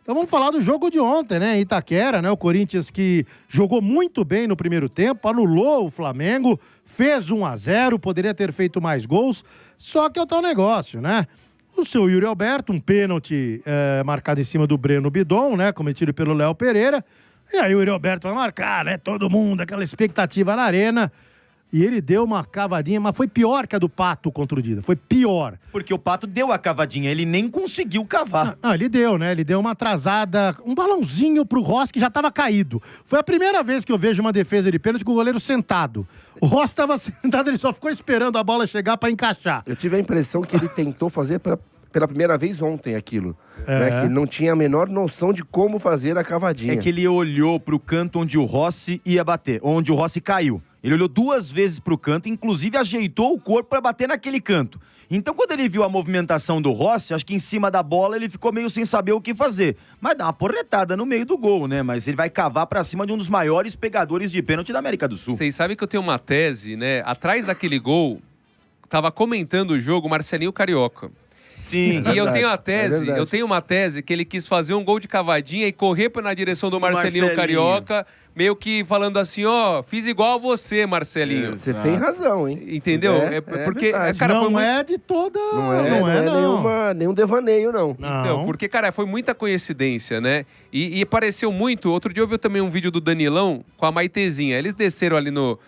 Então vamos falar do jogo de ontem, né? Em Itaquera, né? O Corinthians que jogou muito bem no primeiro tempo, anulou o Flamengo, fez 1-0, poderia ter feito mais gols, só que é o tal negócio, né? O seu Yuri Alberto, um pênalti marcado em cima do Breno Bidon, né? Cometido pelo Léo Pereira. E aí o Yuri Alberto vai marcar, né? Todo mundo, aquela expectativa na arena. E ele deu uma cavadinha, mas foi pior que a do Pato contra o Dida. Foi pior. Porque o Pato deu a cavadinha, ele nem conseguiu cavar. Não, ele deu, né? Ele deu uma atrasada, um balãozinho pro Rossi que já tava caído. Foi a primeira vez que eu vejo uma defesa de pênalti com o goleiro sentado. O Rossi tava sentado, ele só ficou esperando a bola chegar pra encaixar. Eu tive a impressão que ele tentou fazer pela primeira vez ontem aquilo. Né? Que não tinha a menor noção de como fazer a cavadinha. É que ele olhou pro canto onde o Rossi ia bater, onde o Rossi caiu. Ele olhou 2 vezes pro canto, inclusive ajeitou o corpo para bater naquele canto. Então, quando ele viu a movimentação do Rossi, acho que em cima da bola ele ficou meio sem saber o que fazer. Mas dá uma porretada no meio do gol, né? Mas ele vai cavar para cima de um dos maiores pegadores de pênalti da América do Sul. Vocês sabem que eu tenho uma tese, né? Atrás daquele gol, tava comentando o jogo Marcelinho Carioca. Sim. E eu tenho uma tese que ele quis fazer um gol de cavadinha e correr na direção do Marcelinho Carioca, meio que falando assim, ó, fiz igual a você, Marcelinho. Você tem razão, hein? Entendeu? Porque, cara, não foi muito... é de toda... Não é nenhum devaneio, não. Então, porque, cara, foi muita coincidência, né? E pareceu muito... Outro dia eu vi também um vídeo do Danilão com a Maitezinha. Eles desceram ali no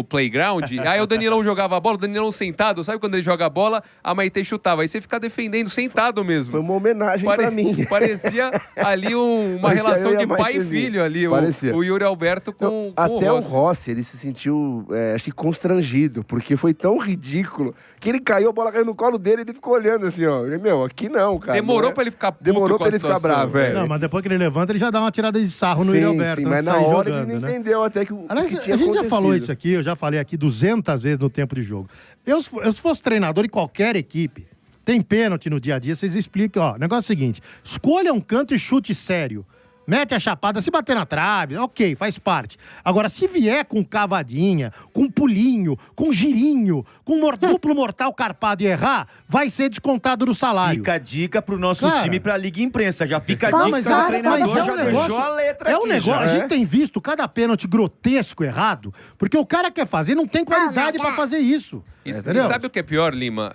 playground, aí o Danilão jogava a bola, o Danilão sentado, sabe quando ele joga a bola, a Maite chutava, aí você fica defendendo sentado mesmo. Foi uma homenagem pra mim. Parecia ali uma relação de pai e filho ali, o Yuri Alberto com o Rossi. Até o Rossi, ele se sentiu, acho que constrangido, porque foi tão ridículo que ele caiu, a bola caiu no colo dele, ele ficou olhando assim, ó, meu, aqui não, cara. Demorou pra ele ficar puto Demorou pra ele ficar bravo, velho. Não, mas depois que ele levanta, ele já dá uma tirada de sarro no Yuri Alberto. Sim, mas na hora jogando, ele não né? entendeu até que o Aliás, que tinha a gente acontecido. já falou isso aqui, eu já falei aqui 200 vezes no tempo de jogo. Eu, se fosse treinador em qualquer equipe, tem pênalti no dia a dia, vocês explicam, ó, o negócio é o seguinte, escolha um canto e chute sério. Mete a chapada, se bater na trave, ok, faz parte. Agora, se vier com cavadinha, com pulinho, com girinho, com duplo mortal carpado e errar, vai ser descontado do salário. Fica a dica pro nosso time, pra Liga Imprensa. Já fica a dica mas que o treinador já deixou a letra aqui. É um negócio, a gente tem visto cada pênalti grotesco errado, porque o cara quer fazer não tem qualidade pra fazer isso. E sabe o que é pior, Lima?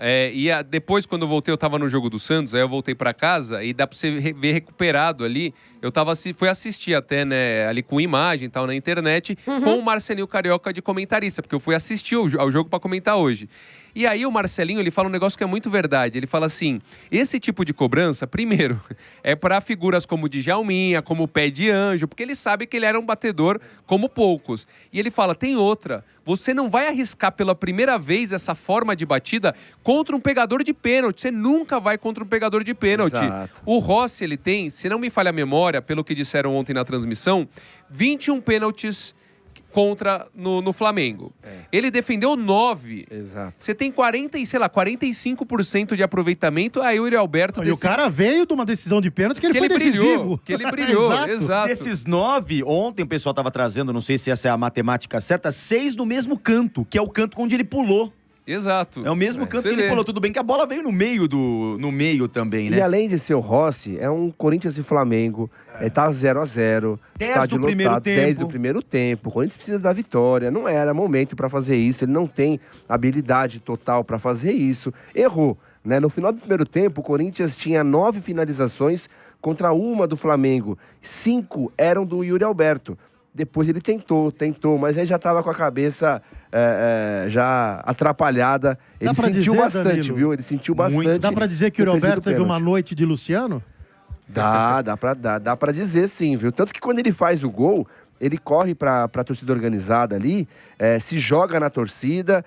Depois, quando eu voltei, eu tava no jogo do Santos, aí eu voltei pra casa e dá pra você ver recuperado ali. Eu fui assistir até, né, ali com imagem e tal, na internet, com o Marcelinho Carioca de comentarista, porque eu fui assistir ao jogo pra comentar hoje. E aí o Marcelinho, ele fala um negócio que é muito verdade. Ele fala assim, esse tipo de cobrança, primeiro, é para figuras como o Djalminha, como o Pé de Anjo, porque ele sabe que ele era um batedor como poucos. E ele fala, tem outra, você não vai arriscar pela primeira vez essa forma de batida contra um pegador de pênalti. Você nunca vai contra um pegador de pênalti. Exato. O Rossi, ele tem, se não me falha a memória, pelo que disseram ontem na transmissão, 21 pênaltis no Flamengo. Ele defendeu 9. Exato. Você tem 45% de aproveitamento, aí o Yuri Alberto... E o cara veio de uma decisão de pênalti que ele foi decisivo. Que ele brilhou, Exato. exato. Desses 9, ontem o pessoal tava trazendo, não sei se essa é a matemática certa, 6 no mesmo canto, que é o canto onde ele pulou. Exato. É o mesmo canto que ele pulou. Tudo bem que a bola veio no meio também, né? E além de ser o Rossi, é um Corinthians e Flamengo, tá 0-0. 10 do primeiro tempo. 10 do primeiro tempo. O Corinthians precisa da vitória. Não era momento pra fazer isso. Ele não tem habilidade total pra fazer isso. Errou, né? No final do primeiro tempo, o Corinthians tinha 9 finalizações contra uma do Flamengo. 5 eram do Yuri Alberto. Depois ele tentou, mas aí já estava com a cabeça já atrapalhada. Ele sentiu bastante, Danilo, viu? Ele sentiu bastante. Dá pra dizer que o Yuri Alberto teve uma noite de Luciano? Dá pra dizer sim, viu? Tanto que quando ele faz o gol, ele corre pra torcida organizada ali, se joga na torcida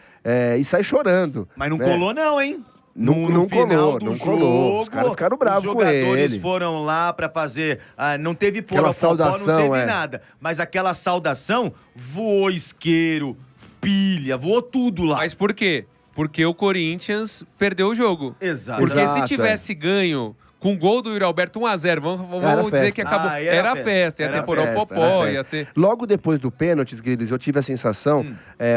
e sai chorando. Mas não colou não, hein? Não final colou. Os caras ficaram bravos com ele. Os jogadores foram lá pra fazer... não teve saudação, não teve nada. Mas aquela saudação, voou isqueiro, pilha, voou tudo lá. Mas por quê? Porque o Corinthians perdeu o jogo. Exato. Porque se Exato, tivesse ganho Com o gol do Yuri Alberto 1-0, vamos Era dizer festa. que acabou. Ah, era festa, ia ter Porão Popó, ia ter... Logo depois do pênalti, Griles, eu tive a sensação,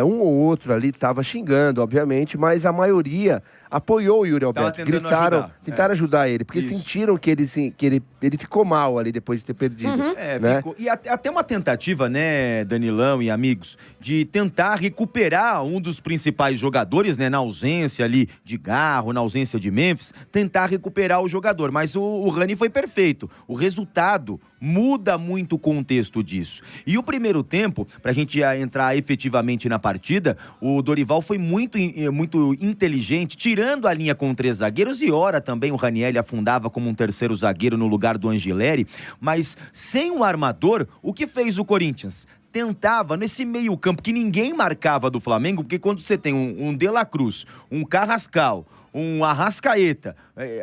um ou outro ali tava xingando, obviamente, mas a maioria apoiou o Yuri Alberto. tentando Gritaram, ajudar. tentaram ajudar ele, porque Isso. sentiram que ele ficou mal ali depois de ter perdido. Né? Ficou. E até uma tentativa, né, Danilão e amigos, de tentar recuperar um dos principais jogadores, né, na ausência ali de Garro, na ausência de Memphis, tentar recuperar o jogador. Mas o Rani foi perfeito. O resultado muda muito o contexto disso. E o primeiro tempo, pra gente entrar efetivamente na partida, o Dorival foi muito inteligente, tirando a linha com 3 zagueiros, e ora também o Ranieri afundava como um terceiro zagueiro no lugar do Angileri, mas sem o armador, o que fez o Corinthians? Tentava, nesse meio campo que ninguém marcava do Flamengo, porque quando você tem um De La Cruz, um Carrascal, um Arrascaeta,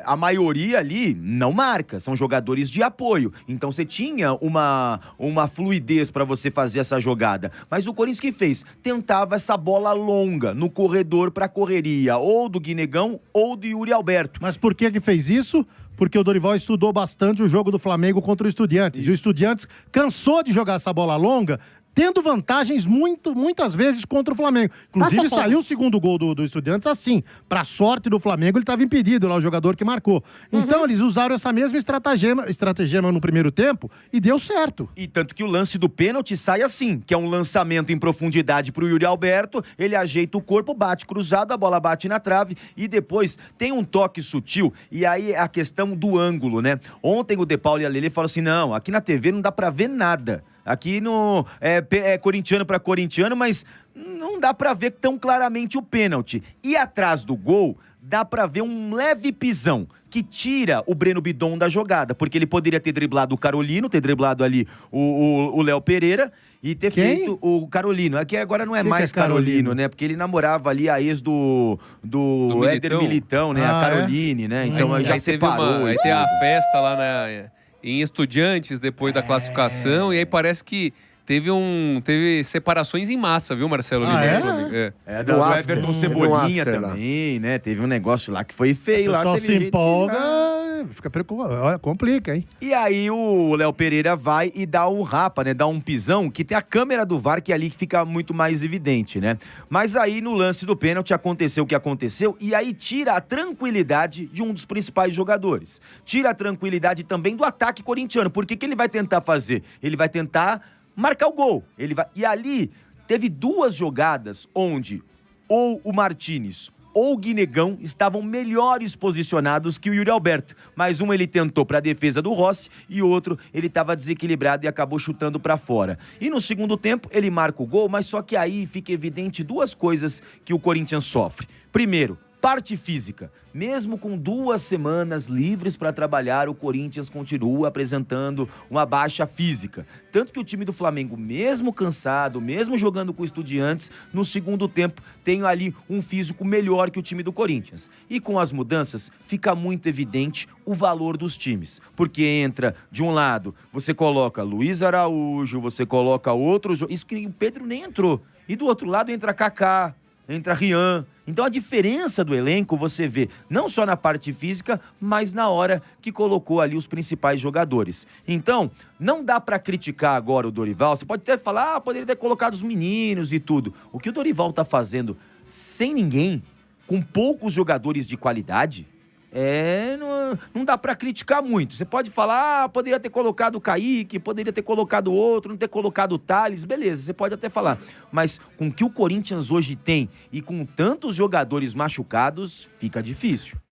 a maioria ali não marca, são jogadores de apoio. Então você tinha uma fluidez para você fazer essa jogada. Mas o Corinthians que fez? Tentava essa bola longa no corredor para correria, ou do Guinegão ou do Yuri Alberto. Mas por que fez isso? Porque o Dorival estudou bastante o jogo do Flamengo contra o Estudiantes. Isso. E o Estudiantes cansou de jogar essa bola longa, tendo vantagens muitas vezes contra o Flamengo. Inclusive, saiu o segundo gol do Estudiantes assim. Pra sorte do Flamengo, ele estava impedido lá, o jogador que marcou. Então, eles usaram essa mesma estratagema no primeiro tempo e deu certo. E tanto que o lance do pênalti sai assim, que é um lançamento em profundidade pro Yuri Alberto, ele ajeita o corpo, bate cruzado, a bola bate na trave e depois tem um toque sutil, e aí a questão do ângulo, né? Ontem o De Paulo e a Lele falaram assim, não, aqui na TV não dá pra ver nada. Aqui no é corintiano para corintiano, mas não dá pra ver tão claramente o pênalti. E atrás do gol, dá pra ver um leve pisão que tira o Breno Bidon da jogada, porque ele poderia ter driblado o Carolino, ter driblado ali o Léo Pereira e ter feito o Carolino. Aqui agora não é mais Carolino, né? Porque ele namorava ali a ex do Éder Militão, né? A Caroline, né? Então aí já separou. Aí tem a festa lá em Estudiantes, depois da classificação, e aí parece que teve separações em massa, viu, Marcelo? Do Everton Cebolinha também, né? Teve um negócio lá que foi feio. O pessoal lá se empolga, fica preocupado. Olha, complica, hein? E aí o Léo Pereira vai e dá um rapa, né? Dá um pisão, que tem a câmera do VAR, que é ali que fica muito mais evidente, né? Mas aí no lance do pênalti aconteceu o que aconteceu, e aí tira a tranquilidade de um dos principais jogadores. Tira a tranquilidade também do ataque corintiano. Porque que ele vai tentar fazer? Ele vai tentar marcar o gol. E ali teve 2 jogadas onde ou o Martínez ou o Guinegão estavam melhores posicionados que o Yuri Alberto. Mas um ele tentou para a defesa do Rossi e outro ele estava desequilibrado e acabou chutando para fora. E no segundo tempo ele marca o gol, mas só que aí fica evidente 2 coisas que o Corinthians sofre. Primeiro, parte física. Mesmo com 2 semanas livres para trabalhar, o Corinthians continua apresentando uma baixa física. Tanto que o time do Flamengo, mesmo cansado, mesmo jogando com Estudiantes, no segundo tempo tem ali um físico melhor que o time do Corinthians. E com as mudanças, fica muito evidente o valor dos times. Porque entra, de um lado, você coloca Luiz Araújo, você coloca outro... Isso que o Pedro nem entrou. E do outro lado entra Kaká, entra Rian. Então a diferença do elenco você vê não só na parte física, mas na hora que colocou ali os principais jogadores. Então, não dá pra criticar agora o Dorival. Você pode até falar, poderia ter colocado os meninos e tudo. O que o Dorival tá fazendo sem ninguém, com poucos jogadores de qualidade, não dá pra criticar muito. Você pode falar, poderia ter colocado o Kaique, poderia ter colocado outro, não ter colocado o Thales, beleza, você pode até falar. Mas com o que o Corinthians hoje tem e com tantos jogadores machucados, fica difícil.